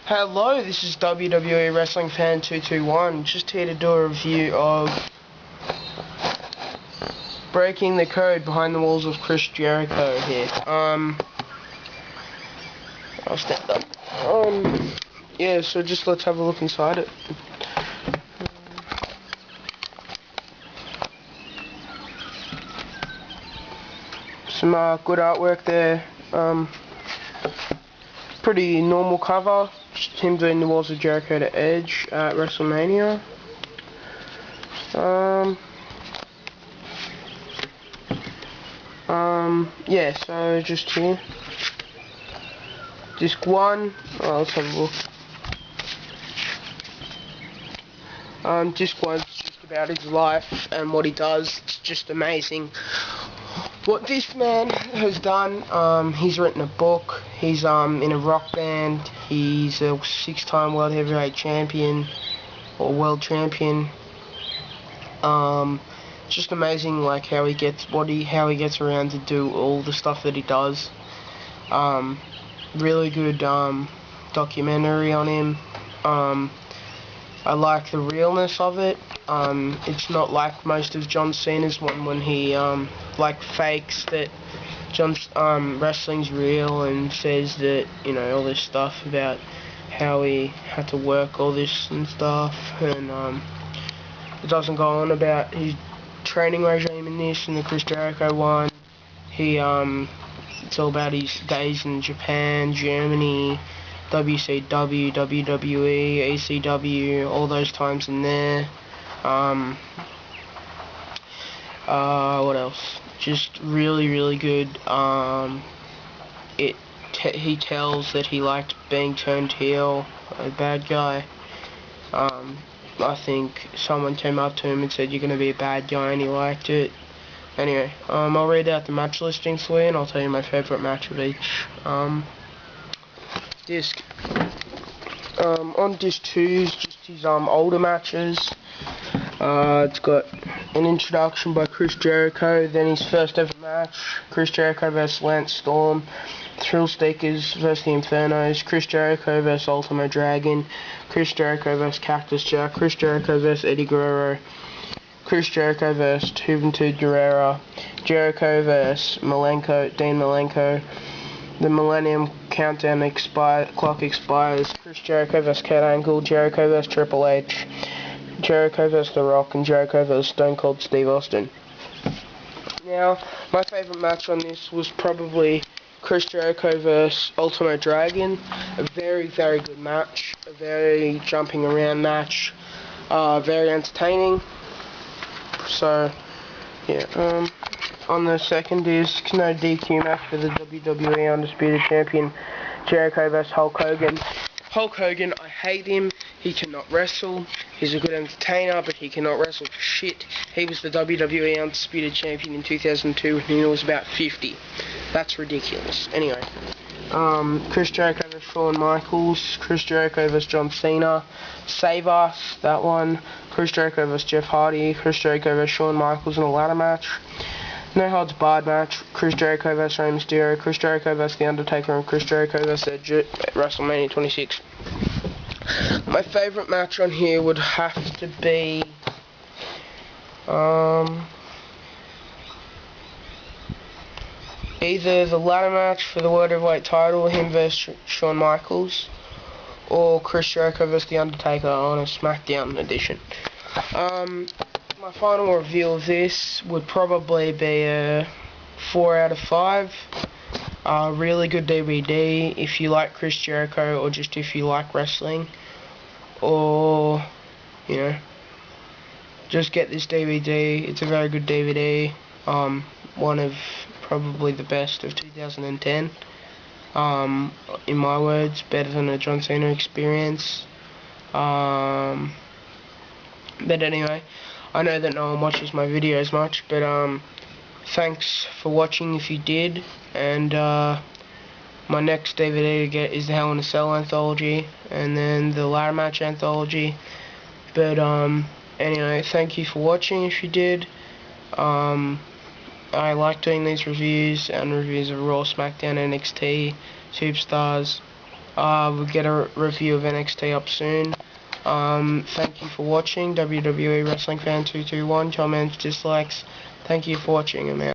Hello, this is WWE Wrestling Fan 221. Just here to do a review of Breaking the Code Behind the Walls of Chris Jericho here. I'll stand up. Yeah, so just let's have a look inside it. Some good artwork there. Pretty normal cover. Just him doing the Walls of Jericho to Edge at WrestleMania. Yeah, so just here. Disc 1. Oh, let's have a look. Disc 1's just about his life and what he does. It's just amazing what this man has done. He's written a book. He's in a rock band. He's a 6-time world heavyweight champion or world champion. Just amazing, like how he gets around to do all the stuff that he does. Really good documentary on him. I like the realness of it. It's not like most of John Cena's one when he like fakes that wrestling's real and says that, you know, all this stuff about how he had to work all this and stuff, and it doesn't go on about his training regime in this and the Chris Jericho one. It's all about his days in Japan, Germany, WCW, WWE, ECW, all those times in there. What else? Just really good. He tells that he liked being turned heel, a bad guy. I think someone came up to him and said, "You're gonna be a bad guy," and he liked it. Anyway, I'll read out the match listings for you, and I'll tell you my favourite match of each disc. On disc 2 is just his older matches. It's got an introduction by Chris Jericho, then his first ever match, Chris Jericho vs Lance Storm, Thrill Seekers vs the Infernos, Chris Jericho vs Ultimo Dragon, Chris Jericho vs Cactus Jack, Chris Jericho vs Eddie Guerrero, Chris Jericho vs Juventud Guerrera, Jericho vs Dean Malenko, the Millennium Countdown clock expires, Chris Jericho vs Kurt Angle, Jericho vs Triple H, Jericho vs The Rock, and Jericho vs Stone Cold Steve Austin. Now, my favourite match on this was probably Chris Jericho vs Ultimo Dragon. A very good match. A very jumping around match. Very entertaining. So, yeah. On the second disc, no DQ match for the WWE Undisputed Champion, Jericho vs Hulk Hogan. Hulk Hogan, I hate him. He cannot wrestle. He's a good entertainer, but he cannot wrestle for shit. He was the WWE Undisputed Champion in 2002 when he was about 50. That's ridiculous. Anyway, Chris Jericho vs Shawn Michaels, Chris Jericho vs John Cena, Save Us, that one, Chris Jericho vs Jeff Hardy, Chris Jericho vs Shawn Michaels in a ladder match, No Holds Barred match, Chris Jericho vs Rey Mysterio, Chris Jericho vs The Undertaker, and Chris Jericho vs Edge at WrestleMania 26. My favourite match on here would have to be either the ladder match for the World Heavyweight title, him vs Shawn Michaels, or Chris Jericho vs The Undertaker on a SmackDown edition. My final review of this would probably be a 4 out of 5. Really good DVD if you like Chris Jericho, or just if you like wrestling, or, you know, just get this DVD. It's a very good DVD. One of probably the best of 2010. In my words, better than a John Cena experience. But anyway, I know that no one watches my videos much, but thanks for watching if you did. And my next DVD to get is the Hell in a Cell anthology, and then the ladder match anthology. But anyway, thank you for watching if you did. I like doing these reviews and reviews of Raw, SmackDown, NXT, Superstars, We'll get a review of NXT up soon. Thank you for watching. WWE Wrestling Fan 221. Comments, dislikes. Thank you for watching. I'm out.